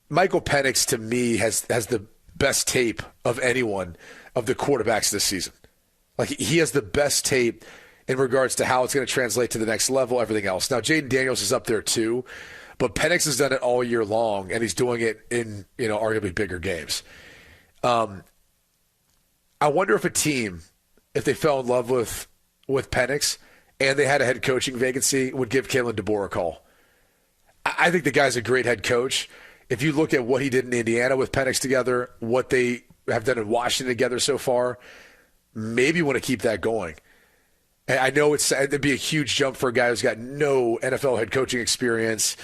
Michael Penix, to me, has the best tape of anyone of the quarterbacks this season. Like, he has the best tape in regards to how it's going to translate to the next level, everything else. Now, Jaden Daniels is up there too, but Penix has done it all year long, and he's doing it in, arguably bigger games. I wonder if a team, if they fell in love with Penix and they had a head coaching vacancy, would give Kalen DeBoer a call. I think the guy's a great head coach. If you look at what he did in Indiana with Penix together, what they have done in Washington together so far, maybe want to keep that going. I know it'd be a huge jump for a guy who's got no NFL head coaching experience.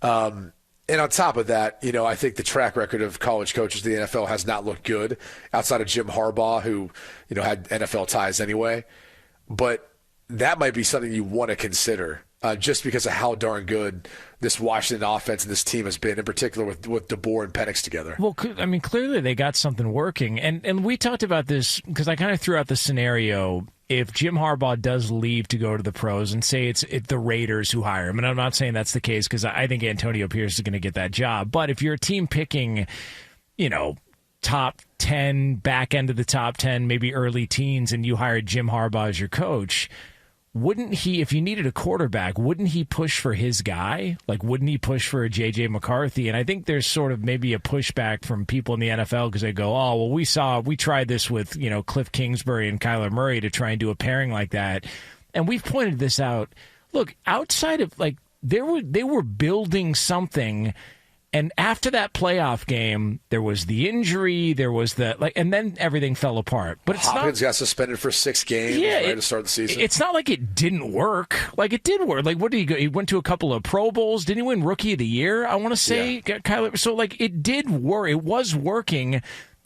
And on top of that, I think the track record of college coaches in the NFL has not looked good outside of Jim Harbaugh, who, had NFL ties anyway. But that might be something you want to consider just because of how darn good this Washington offense and this team has been, in particular with DeBoer and Penix together. Well, I mean, clearly they got something working. And we talked about this because I kind of threw out the scenario if Jim Harbaugh does leave to go to the pros and say it's the Raiders who hire him. And I'm not saying that's the case because I think Antonio Pierce is going to get that job. But if you're a team picking, top 10, back end of the top 10, maybe early teens, and you hired Jim Harbaugh as your coach, wouldn't he, if you needed a quarterback, wouldn't he push for his guy? Like, wouldn't he push for a J.J. McCarthy? And I think there's sort of maybe a pushback from people in the NFL because they go, oh, well, we tried this with, Cliff Kingsbury and Kyler Murray to try and do a pairing like that. And we've pointed this out. Look, outside of, they were building something. And after that playoff game, there was the injury, there was and then everything fell apart. But Hopkins got suspended for 6 games to start the season. It's not like it didn't work. Like, it did work. Like, what did he go? He went to a couple of Pro Bowls. Didn't he win Rookie of the Year? I want to say, Kyler. So, it did work. It was working.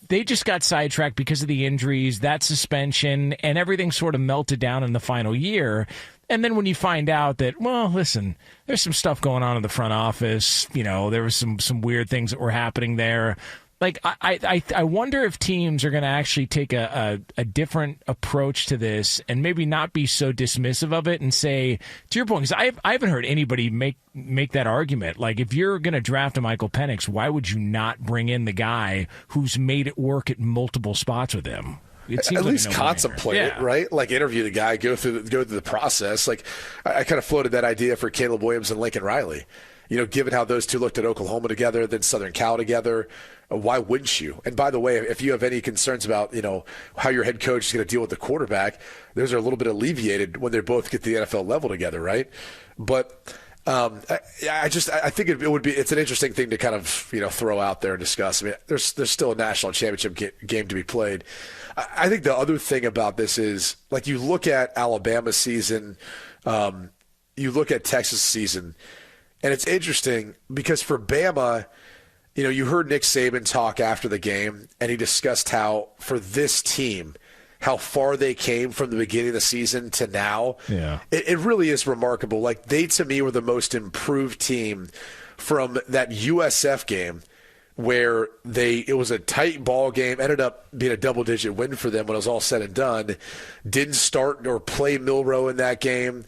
They just got sidetracked because of the injuries, that suspension, and everything sort of melted down in the final year. And then when you find out that, well, listen, there's some stuff going on in the front office, there was some weird things that were happening there. I wonder if teams are going to actually take a different approach to this and maybe not be so dismissive of it and say, to your point, because I haven't heard anybody make that argument. Like, if you're going to draft a Michael Penix, why would you not bring in the guy who's made it work at multiple spots with him? At least contemplate it, right? Like, interview the guy, go through the process. Like, I kind of floated that idea for Caleb Williams and Lincoln Riley. Given how those two looked at Oklahoma together, then Southern Cal together, why wouldn't you? And by the way, if you have any concerns about, how your head coach is going to deal with the quarterback, those are a little bit alleviated when they both get to the NFL level together, right? But I think it's an interesting thing to kind of, throw out there and discuss. I mean, there's still a national championship game to be played. I think the other thing about this is, like, you look at Alabama's season, you look at Texas' season, and it's interesting because for Bama, you heard Nick Saban talk after the game, and he discussed how for this team, how far they came from the beginning of the season to now. Yeah. It really is remarkable. Like, they, to me, were the most improved team from that USF game where it was a tight ball game, ended up being a double-digit win for them when it was all said and done, didn't start or play Milroe in that game.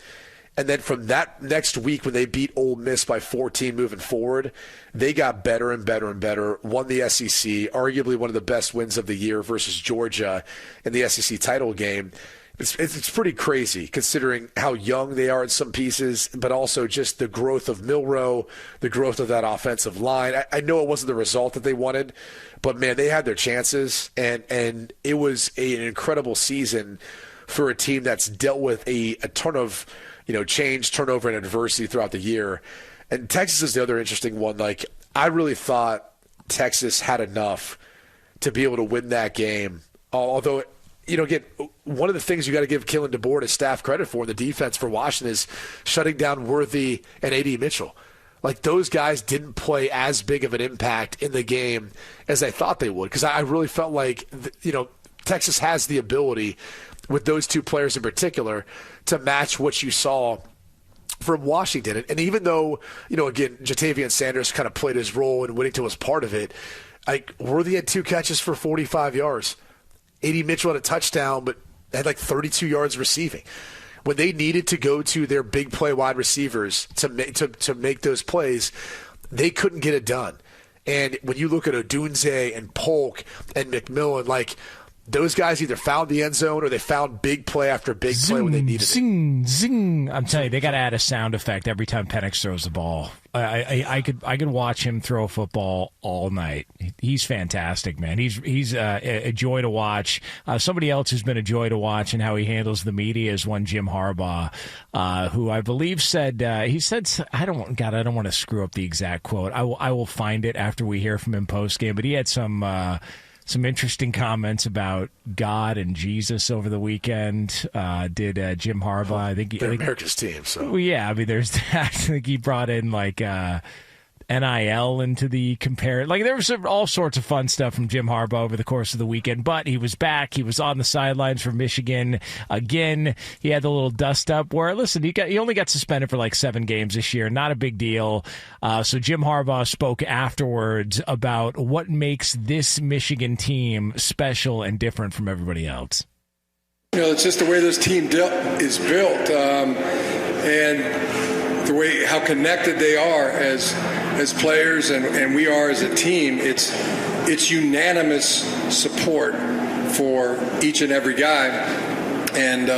And then from that next week when they beat Ole Miss by 14 moving forward, they got better and better and better, won the SEC, arguably one of the best wins of the year versus Georgia in the SEC title game. It's pretty crazy considering how young they are in some pieces, but also just the growth of Milroe, the growth of that offensive line. I know it wasn't the result that they wanted, but, man, they had their chances, and it was an incredible season for a team that's dealt with a ton of change, turnover, and adversity throughout the year. And Texas is the other interesting one. Like, I really thought Texas had enough to be able to win that game, although – again, one of the things you got to give Kalen DeBoer and his staff credit for, the defense for Washington, is shutting down Worthy and A.D. Mitchell. Like, those guys didn't play as big of an impact in the game as I thought they would, because I really felt like, Texas has the ability with those two players in particular to match what you saw from Washington. And even though, again, Jatavian Sanders kind of played his role and Whittington was part of it, Worthy had 2 catches for 45 yards. A.D. Mitchell had a touchdown, but had 32 yards receiving. When they needed to go to their big play wide receivers to make those plays, they couldn't get it done. And when you look at Odunze and Polk and McMillan, like, those guys either found the end zone or they found big play after big play when they needed it. Zing. I'm telling you, they got to add a sound effect every time Penix throws the ball. I could watch him throw a football all night. He's fantastic, man. He's a joy to watch. Somebody else who's been a joy to watch and how he handles the media is one Jim Harbaugh, who I believe said I don't want to screw up the exact quote. I will find it after we hear from him post game. But he had some interesting comments about God and Jesus over the weekend. Did Jim Harbaugh? I think they're America's team. So well, yeah, I mean, there's that. I think he brought in like NIL into the compare. Like there was all sorts of fun stuff from Jim Harbaugh over the course of the weekend. But he was back. He was on the sidelines for Michigan again. He had the little dust up where, listen, he only got suspended for like 7 games this year. Not a big deal. So Jim Harbaugh spoke afterwards about what makes this Michigan team special and different from everybody else. It's just the way this team is built, and the way how connected they are as players, and we are as a team. It's unanimous support for each and every guy, and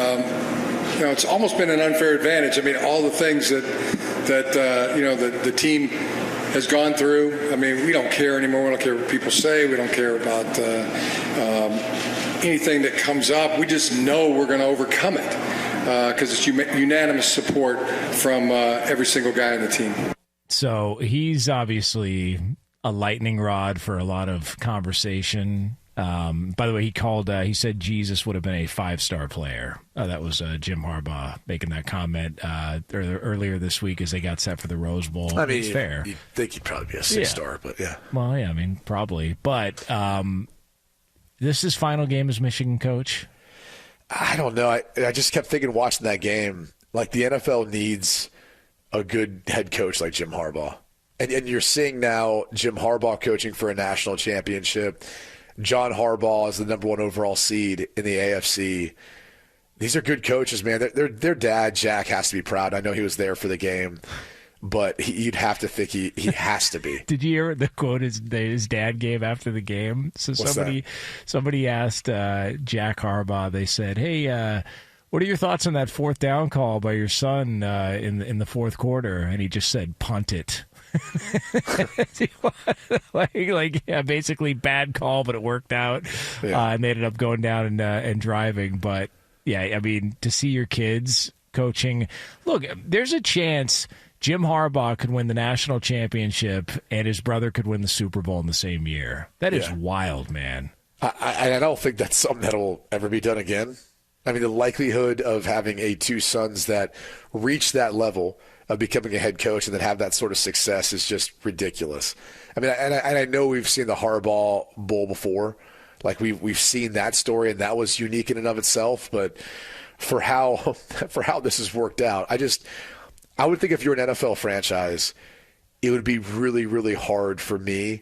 it's almost been an unfair advantage. I mean, all the things that the team has gone through. I mean, we don't care anymore. We don't care what people say. We don't care about anything that comes up. We just know we're going to overcome it because it's unanimous support from every single guy on the team. So he's obviously a lightning rod for a lot of conversation. By the way, he said Jesus would have been a 5-star player. That was Jim Harbaugh making that comment earlier this week as they got set for the Rose Bowl. I mean, it's fair. You'd think he'd probably be a 6-star, but yeah. Well, yeah, I mean, probably. But this is final game as Michigan coach? I don't know. I just kept thinking watching that game, like the NFL needs a good head coach like Jim Harbaugh. And you're seeing now Jim Harbaugh coaching for a national championship. John Harbaugh is the number 1 overall seed in the AFC. These are good coaches, man. Their dad, Jack, has to be proud. I know he was there for the game, but you'd have to think he has to be. Did you hear the quote his dad gave after the game? So somebody asked Jack Harbaugh, they said, hey, what are your thoughts on that 4th down call by your son in the 4th quarter? And he just said, punt it. Basically bad call, but it worked out. Yeah. And they ended up going down and driving. But yeah, I mean, to see your kids coaching, look, there's a chance Jim Harbaugh could win the national championship and his brother could win the Super Bowl in the same year. That is wild, man. I don't think that's something that'll ever be done again. I mean, the likelihood of having 2 sons that reach that level of becoming a head coach and then have that sort of success is just ridiculous. I mean, and I know we've seen the Harbaugh Bowl before. Like we've seen that story, and that was unique in and of itself. But for how this has worked out, I would think if you're an NFL franchise, it would be really, really hard for me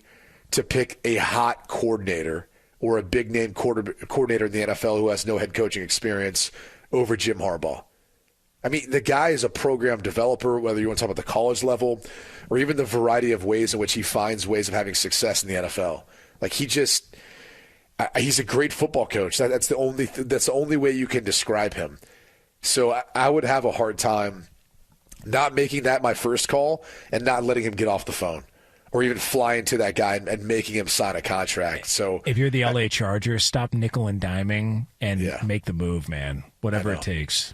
to pick a hot coordinator or a big-name coordinator in the NFL who has no head coaching experience over Jim Harbaugh. I mean, the guy is a program developer, whether you want to talk about the college level or even the variety of ways in which he finds ways of having success in the NFL. Like he's a great football coach. That's the only way you can describe him. So I would have a hard time not making that my first call and not letting him get off the phone or even flying to that guy and making him sign a contract. So if you're the LA Chargers, stop nickel and diming and make the move, man, whatever it takes.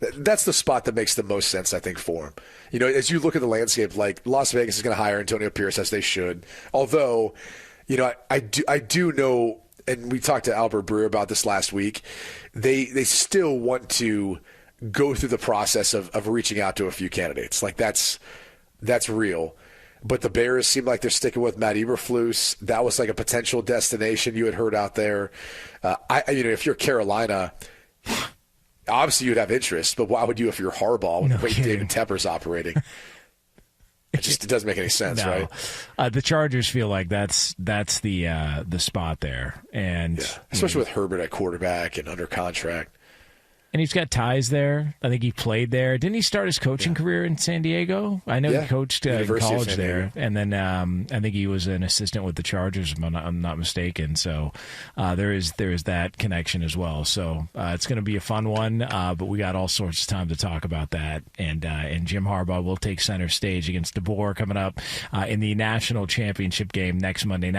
That's the spot that makes the most sense, I think, for him. You know, as you look at the landscape, like Las Vegas is going to hire Antonio Pierce as they should. Although, you know, I do know, and we talked to Albert Breer about this last week, they still want to go through the process of reaching out to a few candidates. Like that's real. But the Bears seem like they're sticking with Matt Eberflus. That was like a potential destination you had heard out there. If you're Carolina, obviously you'd have interest, but why would you if you're Harbaugh when the way David Tepper's operating? It doesn't make any sense, right? The Chargers feel like that's the spot there, and especially with Herbert at quarterback and under contract. And he's got ties there. I think he played there. Didn't he start his coaching career in San Diego? I know he coached in college there. And then I think he was an assistant with the Chargers, if I'm not mistaken. So there is that connection as well. So it's going to be a fun one, but we got all sorts of time to talk about that. And Jim Harbaugh will take center stage against DeBoer coming up in the national championship game next Monday night.